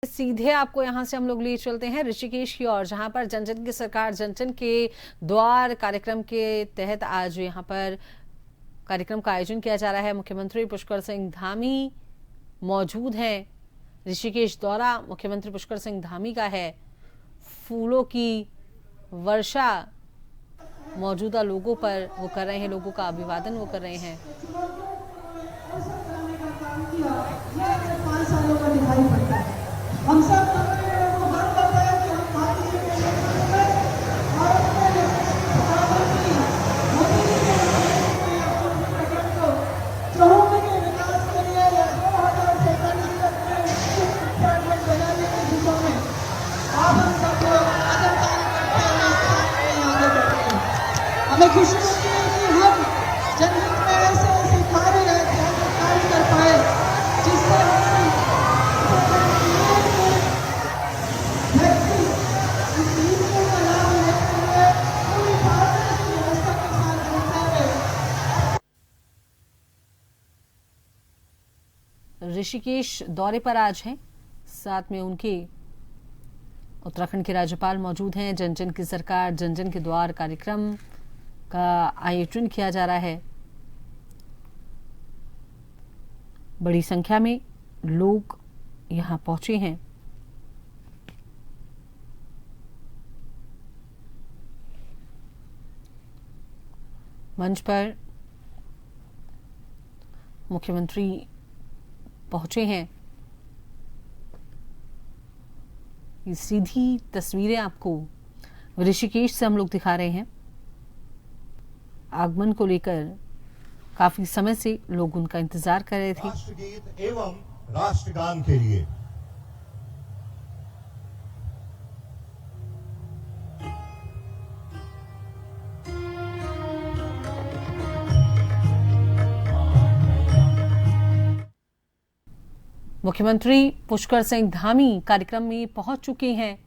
सीधे आपको यहां से हम लोग ले चलते हैं ऋषिकेश की ओर, जहां पर जन जन की सरकार जन जन के द्वार कार्यक्रम के तहत आज यहां पर कार्यक्रम का आयोजन किया जा रहा है। मुख्यमंत्री पुष्कर सिंह धामी मौजूद हैं। ऋषिकेश दौरा मुख्यमंत्री पुष्कर सिंह धामी का है। फूलों की वर्षा मौजूदा लोगों पर वो कर रहे हैं, लोगों का अभिवादन वो कर रहे हैं। 5 सालों का दिखाई पड़ता है। हम सब को गर्व होता है कि हम भारतीय जनता पार्टी में भारत में प्रधानमंत्री मोदी जी के नेतृत्व को चहुमुखी के विकास के लिए 2047 तक में बनाने की दिशा में आप हम सब लोग कदम करते हुए आगे बढ़ते हैं। हमें खुशी होती है कि हम जनहित में ऐसे कार्य कर पाए जिससे ऋषिकेश दौरे पर आज हैं, साथ में उनके उत्तराखंड के राज्यपाल मौजूद हैं। जन जन की सरकार जन जन के द्वार कार्यक्रम का आयोजन किया जा रहा है। बड़ी संख्या में लोग यहां पहुंचे हैं। मंच पर मुख्यमंत्री पहुंचे हैं। ये सीधी तस्वीरें आपको ऋषिकेश से हम लोग दिखा रहे हैं। आगमन को लेकर काफी समय से लोग उनका इंतजार कर रहे थे। राष्ट्रगीत एवं राष्ट्रगान के लिए मुख्यमंत्री पुष्कर सिंह धामी कार्यक्रम में पहुंच चुके हैं।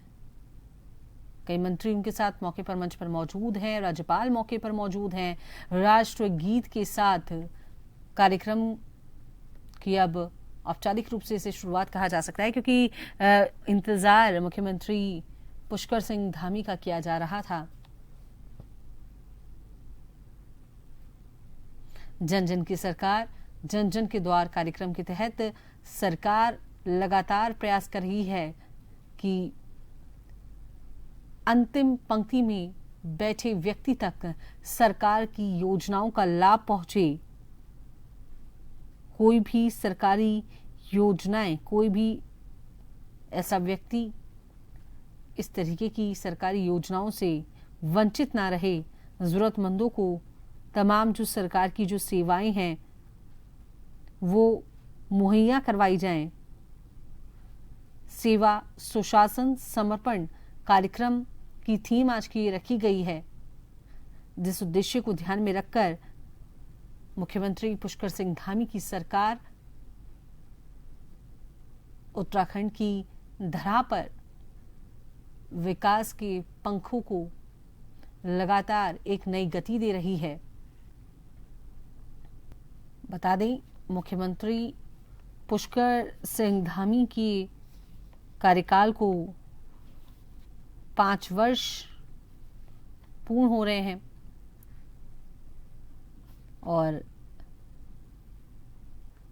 कई मंत्री उनके साथ मौके पर मंच पर मौजूद हैं। राज्यपाल मौके पर मौजूद हैं। राष्ट्रगीत के साथ कार्यक्रम की अब औपचारिक रूप से इसे शुरुआत कहा जा सकता है, क्योंकि इंतजार मुख्यमंत्री पुष्कर सिंह धामी का किया जा रहा था। जन जन की सरकार जन जन के द्वार कार्यक्रम के तहत सरकार लगातार प्रयास कर रही है कि अंतिम पंक्ति में बैठे व्यक्ति तक सरकार की योजनाओं का लाभ पहुंचे। कोई भी सरकारी योजनाएं, कोई भी ऐसा व्यक्ति इस तरीके की सरकारी योजनाओं से वंचित ना रहे। जरूरतमंदों को तमाम जो सरकार की जो सेवाएं हैं वो मुहैया करवाई जाएं। सेवा सुशासन समर्पण कार्यक्रम की थीम आज की रखी गई है, जिस उद्देश्य को ध्यान में रखकर मुख्यमंत्री पुष्कर सिंह धामी की सरकार उत्तराखंड की धरा पर विकास के पंखों को लगातार एक नई गति दे रही है। बता दें, मुख्यमंत्री पुष्कर सिंह धामी की कार्यकाल को 5 वर्ष पूर्ण हो रहे हैं और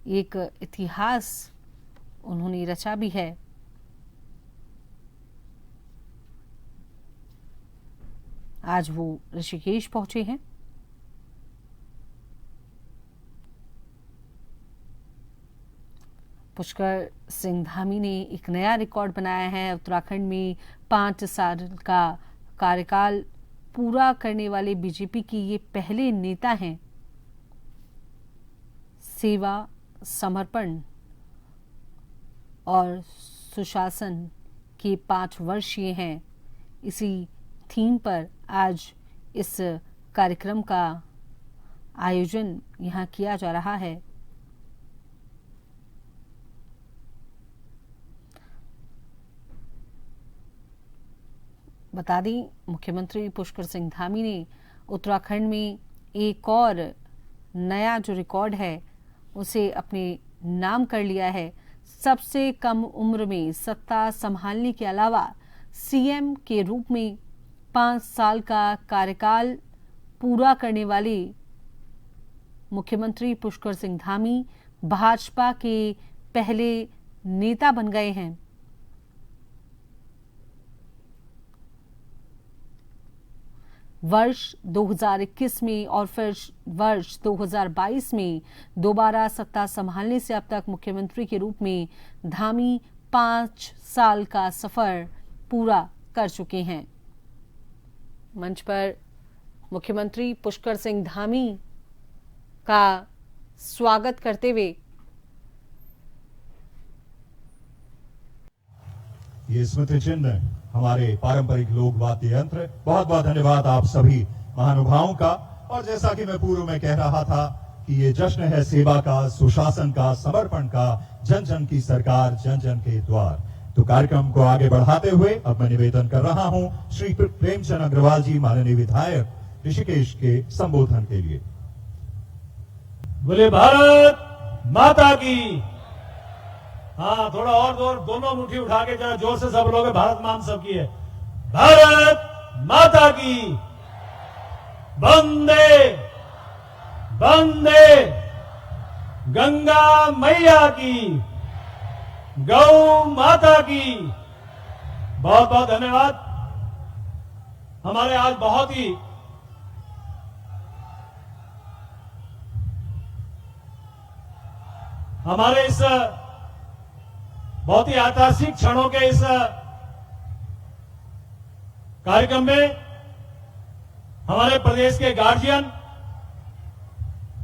एक इतिहास उन्होंने रचा भी है। आज वो ऋषिकेश पहुंचे हैं। पुष्कर सिंह धामी ने एक नया रिकॉर्ड बनाया है। उत्तराखंड में 5 साल का कार्यकाल पूरा करने वाले बीजेपी के ये पहले नेता हैं। सेवा, समर्पण और सुशासन के 5 वर्ष ये हैं। इसी थीम पर आज इस कार्यक्रम का आयोजन यहाँ किया जा रहा है। बता दें, मुख्यमंत्री पुष्कर सिंह धामी ने उत्तराखंड में एक और नया जो रिकॉर्ड है उसे अपने नाम कर लिया है। सबसे कम उम्र में सत्ता संभालने के अलावा सीएम के रूप में 5 साल का कार्यकाल पूरा करने वाले मुख्यमंत्री पुष्कर सिंह धामी भाजपा के पहले नेता बन गए हैं। वर्ष 2021 में और फिर वर्ष 2022 में दोबारा सत्ता संभालने से अब तक मुख्यमंत्री के रूप में धामी 5 साल का सफर पूरा कर चुके हैं। मंच पर मुख्यमंत्री पुष्कर सिंह धामी का स्वागत करते हुए ये स्मृति चिन्ह हमारे पारंपरिक लोक वाद्य यंत्र, बहुत बहुत धन्यवाद आप सभी महानुभावों का। और जैसा कि मैं पूर्व में कह रहा था कि ये जश्न है सेवा का, सुशासन का, समर्पण का, जन जन की सरकार, जन जन के द्वार। तो कार्यक्रम को आगे बढ़ाते हुए अब मैं निवेदन कर रहा हूं श्री प्रेमचंद अग्रवाल जी, माननीय विधायक ऋषिकेश के संबोधन के लिए। बोले भारत माता की। हाँ, थोड़ा और जोर, दोनों मुट्ठी उठा के जरा जोर से सब लोग, भारत मां सबकी है। भारत माता की। वंदे वंदे गंगा मैया की, गौ माता की। बहुत बहुत धन्यवाद। हमारे आज बहुत ही हमारे इस बहुत ही ऐतिहासिक क्षणों के इस कार्यक्रम में हमारे प्रदेश के गार्जियन,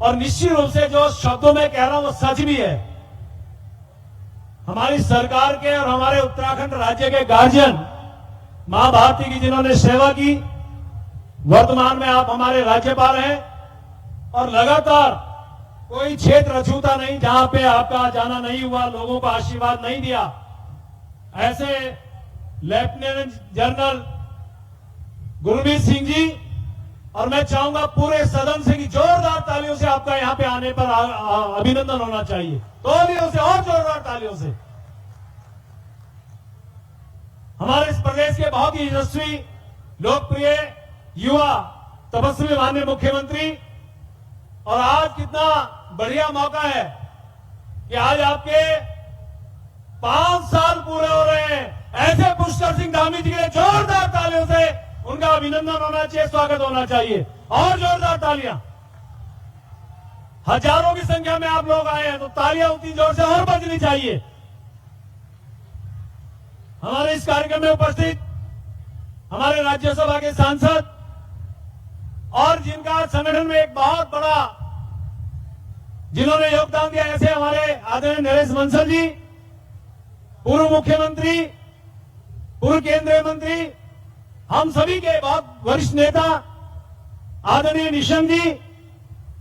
और निश्चित रूप से जो शब्दों में कह रहा हूं वो सच भी है, हमारी सरकार के और हमारे उत्तराखंड राज्य के गार्जियन, मां भारती की जिन्होंने सेवा की, वर्तमान में आप हमारे राज्यपाल हैं और लगातार कोई क्षेत्र अछूता नहीं जहां पे आपका जाना नहीं हुआ, लोगों को आशीर्वाद नहीं दिया। ऐसे लेफ्टिनेंट जनरल गुरमीत सिंह जी, और मैं चाहूंगा पूरे सदन से कि जोरदार तालियों से आपका यहां पे आने पर अभिनंदन होना चाहिए। तालियों से और जोरदार तालियों से। हमारे इस प्रदेश के बहुत ही यशस्वी, लोकप्रिय, युवा, तपस्वी माननीय मुख्यमंत्री, और आज कितना बढ़िया मौका है कि आज आपके 5 साल पूरे हो रहे हैं। ऐसे पुष्कर सिंह धामी जी के लिए जोरदार तालियों से उनका अभिनंदन होना चाहिए, स्वागत होना चाहिए, और जोरदार तालियां। हजारों की संख्या में आप लोग आए हैं तो तालियां उतनी जोर से और बजनी चाहिए। हमारे इस कार्यक्रम में उपस्थित हमारे राज्यसभा के सांसद और जिनका संगठन में एक बहुत बड़ा, जिन्होंने योगदान दिया, ऐसे हमारे आदरणीय नरेश बंसल जी, पूर्व मुख्यमंत्री, पूर्व केंद्रीय मंत्री, हम सभी के बहुत वरिष्ठ नेता आदरणीय निशंक जी,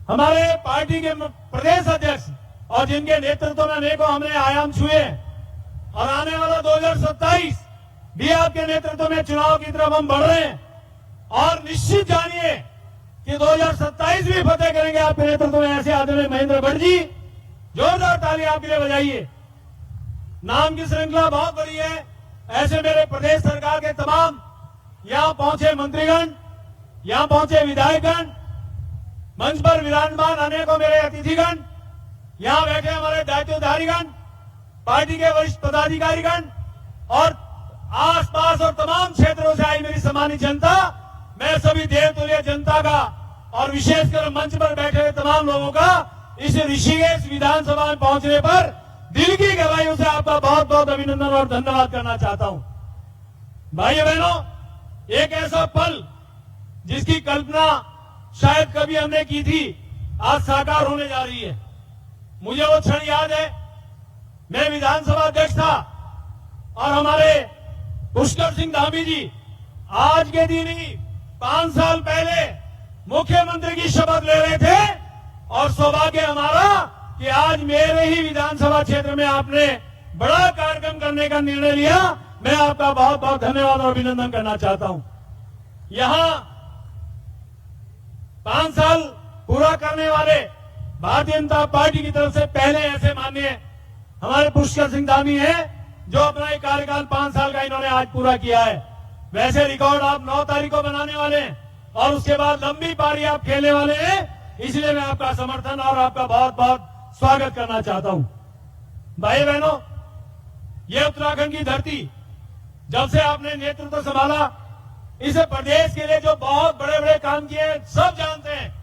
हमारे पार्टी के प्रदेश अध्यक्ष, और जिनके नेतृत्व में अनेकों हमने आयाम छुए, और आने वाला 2027 भी आपके नेतृत्व में चुनाव की तरफ हम बढ़ रहे हैं। और निश्चित जानिए कि 2027 भी फतेह करेंगे आपके नेतृत्व में। ऐसे आदरणीय महेंद्र भट्ट जी, जोरदार तालियां आपके लिए बजाइए। नाम की श्रृंखला बहुत बड़ी है। ऐसे मेरे प्रदेश सरकार के तमाम यहां पहुंचे मंत्रीगण, यहां पहुंचे विधायकगण, मंच पर विराजमान अनेकों मेरे अतिथिगण, यहां बैठे हमारे दायित्वधारीगण, पार्टी के वरिष्ठ पदाधिकारीगण, और आसपास और तमाम क्षेत्रों से आई मेरी सम्मानित जनता, मैं सभी देवतुल्य जनता का और विशेषकर मंच पर बैठे हुए तमाम लोगों का इस ऋषिकेश विधानसभा में पहुंचने पर दिल की गहराइयों से आपका बहुत बहुत अभिनंदन और धन्यवाद करना चाहता हूं। भाइयों बहनों, एक ऐसा पल जिसकी कल्पना शायद कभी हमने की थी, आज साकार होने जा रही है। मुझे वो क्षण याद है, मैं विधानसभा अध्यक्ष था और हमारे पुष्कर सिंह धामी जी आज के दिन ही 5 साल पहले मुख्यमंत्री की शपथ ले रहे थे, और सौभाग्य हमारा कि आज मेरे ही विधानसभा क्षेत्र में आपने बड़ा कार्यक्रम करने का निर्णय लिया। मैं आपका बहुत बहुत धन्यवाद और अभिनंदन करना चाहता हूं। यहां 5 साल पूरा करने वाले भारतीय जनता पार्टी की तरफ से पहले ऐसे माननीय हमारे पुष्कर सिंह धामी हैं, जो अपना एक कार्यकाल 5 साल का इन्होंने आज पूरा किया है। वैसे रिकॉर्ड आप 9 तारीख को बनाने वाले हैं और उसके बाद लंबी पारी आप खेलने वाले हैं। इसलिए मैं आपका समर्थन और आपका बहुत बहुत स्वागत करना चाहता हूं। भाई बहनों, ये उत्तराखंड की धरती जब से आपने नेतृत्व संभाला, इस प्रदेश के लिए जो बहुत बड़े बड़े काम किए सब जानते हैं।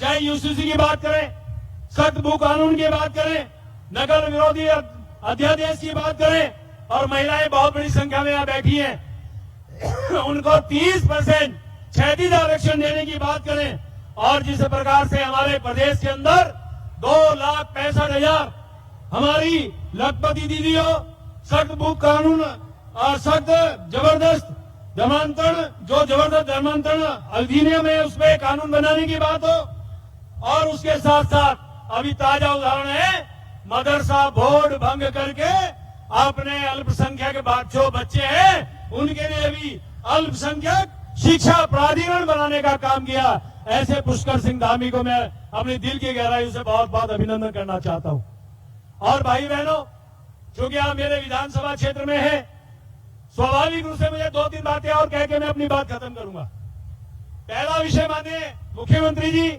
चाहे यूसीसी की बात करें, सख्त भू कानून की बात करें, नगर विरोधी अध्यादेश की बात करें, और महिलाएं बहुत बड़ी संख्या में यहाँ बैठी हैं, उनको 30% क्षैतिज आरक्षण देने की बात करें, और जिस प्रकार से हमारे प्रदेश के अंदर 2,65,000 हमारी लखपति दीदियों सख्त भू कानून और सख्त जबरदस्त धर्मांतरण अधिनियम है, उसमें कानून बनाने की बात हो, और उसके साथ साथ अभी ताजा उदाहरण है, मदरसा बोर्ड भंग करके अपने अल्पसंख्यक जो बच्चे हैं उनके लिए भी अल्पसंख्यक शिक्षा प्राधिकरण बनाने का काम किया। ऐसे पुष्कर सिंह धामी को मैं अपने दिल की गहराई से बहुत बहुत अभिनंदन करना चाहता हूं। और भाई बहनों, चूंकि आप मेरे विधानसभा क्षेत्र में हैं, स्वाभाविक रूप से मुझे 2-3 बातें और कह के मैं अपनी बात खत्म करूंगा। पहला विषय, माननीय मुख्यमंत्री जी,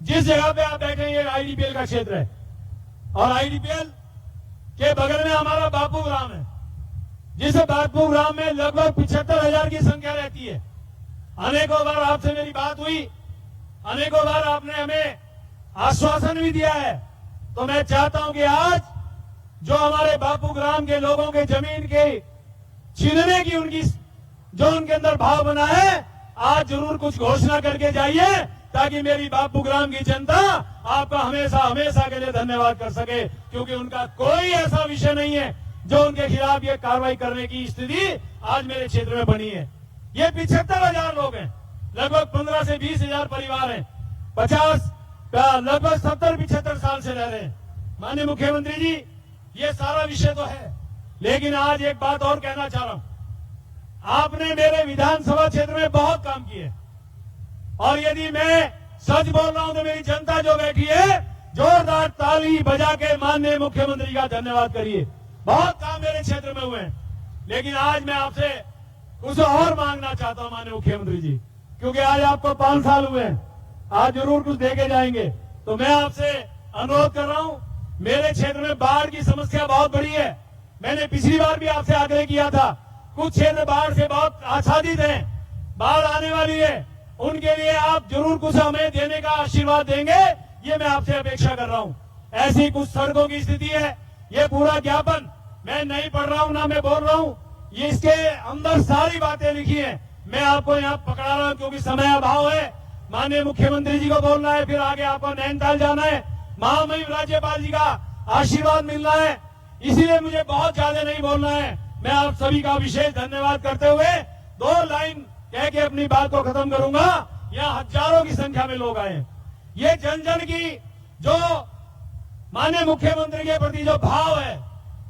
जिस जगह पे आप बैठे हैं ये आईडीपीएल का क्षेत्र है, और आईडीपीएल के बगल में हमारा बापू ग्राम है, जिस बापू ग्राम में लगभग 75,000 की संख्या रहती है। अनेकों बार आपसे मेरी बात हुई, अनेकों बार आपने हमें आश्वासन भी दिया है। तो मैं चाहता हूं कि आज जो हमारे बापू ग्राम के लोगों के जमीन के छीनने की उनकी जो उनके अंदर भाव बना है, आज जरूर कुछ घोषणा करके जाइए, ताकि मेरी बापू ग्राम की जनता आपका हमेशा हमेशा के लिए धन्यवाद कर सके, क्योंकि उनका कोई ऐसा विषय नहीं है जो उनके खिलाफ ये कार्रवाई करने की स्थिति आज मेरे क्षेत्र में बनी है। ये 75,000 लोग हैं, लगभग 15 से 20,000 परिवार हैं, 50 लगभग 70-75 साल से रह रहे हैं। माननीय मुख्यमंत्री जी, ये सारा विषय तो है, लेकिन आज एक बात और कहना चाह रहा हूं। आपने मेरे विधानसभा क्षेत्र में बहुत काम किए, और यदि मैं सच बोल रहा हूं तो मेरी जनता जो बैठी है, जोरदार ताली बजा के माननीय मुख्यमंत्री का धन्यवाद करिए। बहुत काम मेरे क्षेत्र में हुए हैं, लेकिन आज मैं आपसे कुछ और मांगना चाहता हूं माननीय मुख्यमंत्री जी, क्योंकि आज आपको 5 साल हुए हैं, आज जरूर कुछ देके जाएंगे। तो मैं आपसे अनुरोध कर रहा हूं, मेरे क्षेत्र में बाढ़ की समस्या बहुत बड़ी है। मैंने पिछली बार भी आपसे आग्रह किया था, कुछ क्षेत्र बाढ़ से बहुत आच्छादित हैं, बाढ़ आने वाली है, उनके लिए आप जरूर कुछ हमें देने का आशीर्वाद देंगे, ये मैं आपसे अपेक्षा कर रहा हूं। ऐसी कुछ सड़कों की स्थिति है, ये पूरा ज्ञापन मैं नहीं पढ़ रहा हूं, ना मैं बोल रहा हूं, ये इसके अंदर सारी बातें लिखी हैं। मैं आपको यहाँ पकड़ा रहा हूं क्योंकि समय अभाव है। माननीय मुख्यमंत्री जी को बोलना है, फिर आगे आपको नैनीताल जाना है, महामहिम राज्यपाल जी का आशीर्वाद मिलना है, इसीलिए मुझे बहुत ज्यादा नहीं बोलना है। मैं आप सभी का विशेष धन्यवाद करते हुए 2 लाइन कह के अपनी बात को खत्म करूंगा। यहाँ हजारों की संख्या में लोग आए। ये जन जन की जो माननीय मुख्यमंत्री के प्रति जो भाव है,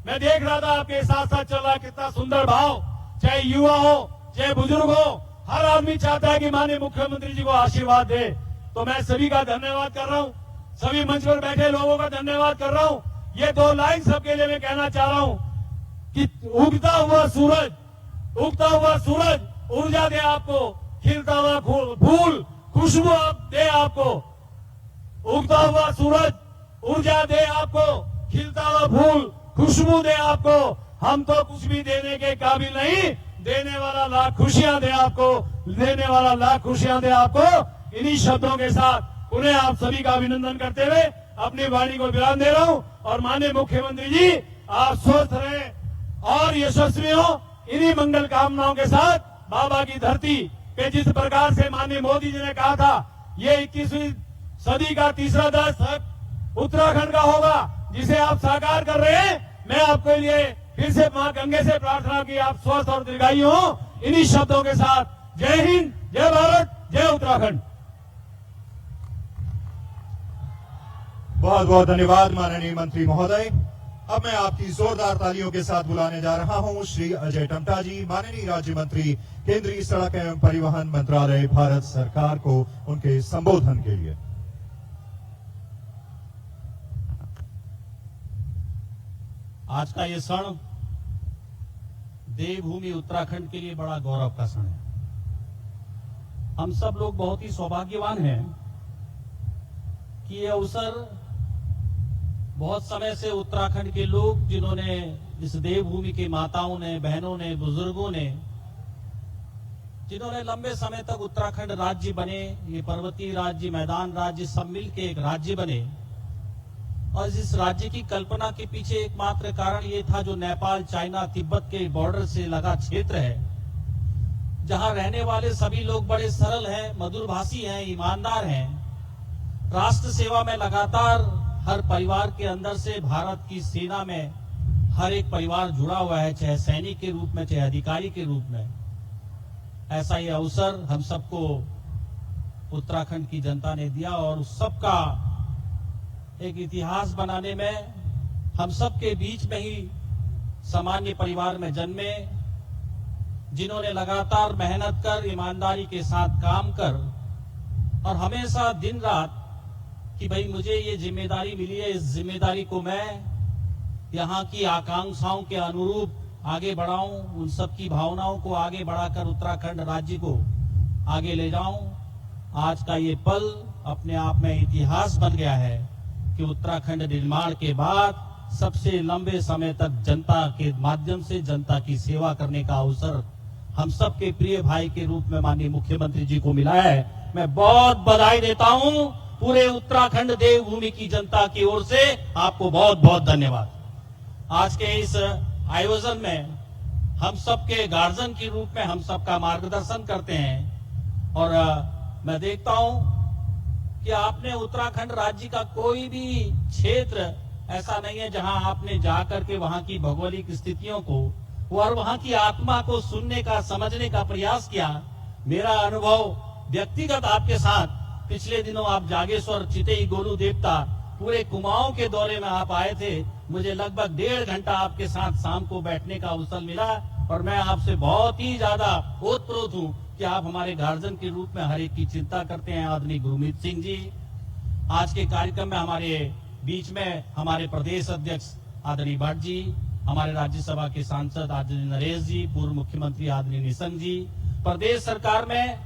मैं देख रहा था आपके साथ साथ चल रहा, कितना सुंदर भाव, चाहे युवा हो चाहे बुजुर्ग हो, हर आदमी चाहता है कि माननीय मुख्यमंत्री जी को आशीर्वाद दे। तो मैं सभी का धन्यवाद कर रहा हूं, सभी मंच पर बैठे लोगों का धन्यवाद कर रहा हूं। ये 2 लाइन सबके लिए मैं कहना चाह रहा हूं कि उगता हुआ सूरज ऊर्जा दे आपको, खिलता हुआ फूल खुशबू दे आपको। उगता हुआ सूरज ऊर्जा दे आपको, खिलता हुआ फूल खुशबू दे आपको। हम तो कुछ भी देने के काबिल नहीं, देने वाला लाख खुशियां दे आपको, देने वाला लाख खुशियां दे आपको। इन्हीं शब्दों के साथ उन्हें आप सभी का अभिनंदन करते हुए अपनी वाणी को विराम दे रहा हूं। और माननीय मुख्यमंत्री जी, आप स्वस्थ रहें और यशस्वी हो, इन्हीं मंगल कामनाओं के साथ बाबा की धरती पे जिस प्रकार से माननीय मोदी जी ने कहा था, ये 21वीं सदी का तीसरा दस्तक उत्तराखंड का होगा, जिसे आप साकार कर रहे हैं। मैं आपके लिए फिर से मां गंगे से प्रार्थना की आप स्वस्थ और दीर्घायु हो। इन्हीं शब्दों के साथ जय हिंद, जय भारत, जय उत्तराखंड। बहुत बहुत धन्यवाद माननीय मंत्री महोदय। अब मैं आपकी जोरदार तालियों के साथ बुलाने जा रहा हूं श्री अजय टम्टा जी, माननीय राज्य मंत्री, केंद्रीय सड़क एवं परिवहन मंत्रालय, भारत सरकार को उनके संबोधन के लिए। आज का ये क्षण देवभूमि उत्तराखंड के लिए बड़ा गौरव का क्षण है। हम सब लोग बहुत ही सौभाग्यवान हैं कि ये अवसर बहुत समय से उत्तराखंड के लोग, जिन्होंने इस देवभूमि के माताओं ने, बहनों ने, बुजुर्गों ने, जिन्होंने लंबे समय तक उत्तराखंड राज्य बने, ये पर्वतीय राज्य, मैदान राज्य सब मिलके एक राज्य बने। और इस राज्य की कल्पना के पीछे एकमात्र कारण ये था, जो नेपाल, चाइना, तिब्बत के बॉर्डर से लगा क्षेत्र है, जहां रहने वाले सभी लोग बड़े सरल हैं, मधुरभाषी हैं, ईमानदार हैं, राष्ट्र सेवा में लगातार हर परिवार के अंदर से भारत की सेना में हर एक परिवार जुड़ा हुआ है, चाहे सैनिक के रूप में, चाहे अधिकारी के रूप में। ऐसा ये अवसर हम सबको उत्तराखंड की जनता ने दिया और उस सबका एक इतिहास बनाने में, हम सबके बीच में ही सामान्य परिवार में जन्मे, जिन्होंने लगातार मेहनत कर, ईमानदारी के साथ काम कर और हमेशा दिन रात कि भाई मुझे ये जिम्मेदारी मिली है, इस जिम्मेदारी को मैं यहाँ की आकांक्षाओं के अनुरूप आगे बढ़ाऊं, उन सब की भावनाओं को आगे बढ़ाकर उत्तराखंड राज्य को आगे ले जाऊं। आज का ये पल अपने आप में इतिहास बन गया है कि उत्तराखंड निर्माण के बाद सबसे लंबे समय तक जनता के माध्यम से जनता की सेवा करने का अवसर हम सबके प्रिय भाई के रूप में माननीय मुख्यमंत्री जी को मिला है। मैं बहुत बधाई देता हूं पूरे उत्तराखंड देवभूमि की जनता की ओर से। आपको बहुत बहुत धन्यवाद। आज के इस आयोजन में हम सबके गार्जियन के रूप में हम सबका मार्गदर्शन करते हैं और मैं देखता हूं कि आपने उत्तराखंड राज्य का कोई भी क्षेत्र ऐसा नहीं है जहां आपने जाकर के वहां की भौगोलिक स्थितियों को और वहां की आत्मा को सुनने का, समझने का प्रयास किया। मेरा अनुभव व्यक्तिगत आपके साथ, पिछले दिनों आप जागेश्वर, चितई, गोलू देवता, पूरे कुमाऊं के दौरे में आप आए थे। मुझे लगभग 1.5 घंटा आपके साथ शाम को बैठने का अवसर मिला और मैं आपसे बहुत ही ज्यादा ओतप्रोत हूं कि आप हमारे गार्जियन के रूप में हर एक की चिंता करते हैं। आदरणीय गुरमीत सिंह जी, आज के कार्यक्रम में हमारे बीच में हमारे प्रदेश अध्यक्ष आदरणीय भट्ट जी, हमारे राज्यसभा के सांसद आदरणीय नरेश जी, पूर्व मुख्यमंत्री आदरणीय निशंक जी, प्रदेश सरकार में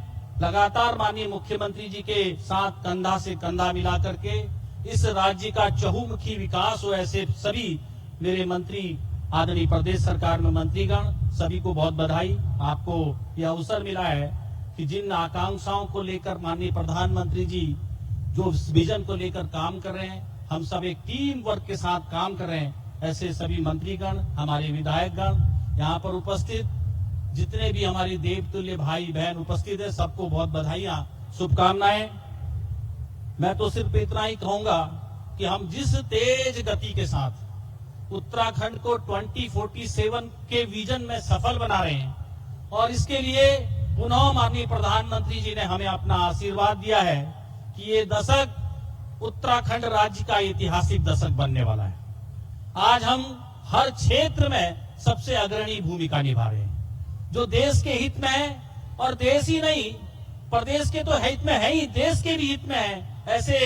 लगातार माननीय मुख्यमंत्री जी के साथ कंधा से कंधा मिला करके इस राज्य का चहुमुखी विकास हो, ऐसे सभी मेरे मंत्री, आदरणीय प्रदेश सरकार में मंत्रीगण, सभी को बहुत बधाई। आपको यह अवसर मिला है कि जिन आकांक्षाओं को लेकर माननीय प्रधानमंत्री जी जो विजन को लेकर काम कर रहे हैं, हम सब एक टीम वर्क के साथ काम कर रहे हैं। ऐसे सभी मंत्रीगण, हमारे विधायकगण, यहाँ पर उपस्थित जितने भी हमारे देवतुल्य भाई बहन उपस्थित है, सबको बहुत बधाइयां, शुभकामनाएं। मैं तो सिर्फ इतना ही कहूंगा कि हम जिस तेज गति के साथ उत्तराखंड को 2047 के विजन में सफल बना रहे हैं और इसके लिए पुनः माननीय प्रधानमंत्री जी ने हमें अपना आशीर्वाद दिया है कि ये दशक उत्तराखंड राज्य का ऐतिहासिक दशक बनने वाला है। आज हम हर क्षेत्र में सबसे अग्रणी भूमिका निभा रहे हैं, जो देश के हित में है और देश ही नहीं, प्रदेश के तो हित में है ही, देश के भी हित में है। ऐसे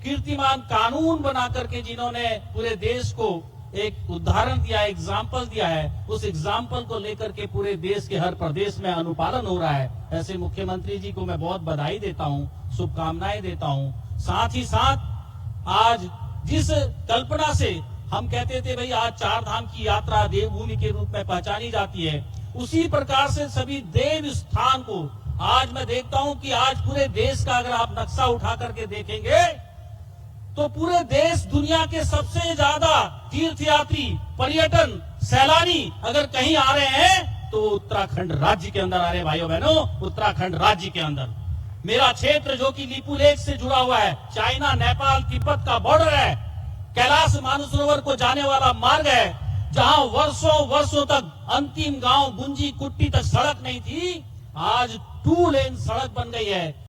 कीर्तिमान कानून बना करके जिन्होंने पूरे देश को एक उदाहरण दिया, एग्जाम्पल दिया है, उस एग्जाम्पल को लेकर के पूरे देश के हर प्रदेश में अनुपालन हो रहा है। ऐसे मुख्यमंत्री जी को मैं बहुत बधाई देता हूं, शुभकामनाएं देता हूं। साथ ही साथ आज जिस कल्पना से हम कहते थे भाई आज 4 धाम की यात्रा देवभूमि के रूप में पहचानी जाती है, उसी प्रकार से सभी देव स्थान को आज मैं देखता हूं कि आज पूरे देश का अगर आप नक्शा उठा करके देखेंगे तो पूरे देश दुनिया के सबसे ज्यादा तीर्थयात्री, पर्यटन, सैलानी अगर कहीं आ रहे हैं तो उत्तराखंड राज्य के अंदर आ रहे। भाइयों बहनों, उत्तराखंड राज्य के अंदर मेरा क्षेत्र जो कि लिपू लेक से जुड़ा हुआ है, चाइना, नेपाल, तिब्बत का बॉर्डर है, कैलाश मानसरोवर को जाने वाला मार्ग है, जहां वर्षों तक अंतिम गांव गुंजी कुट्टी तक सड़क नहीं थी, आज 2 लेन सड़क बन गई है।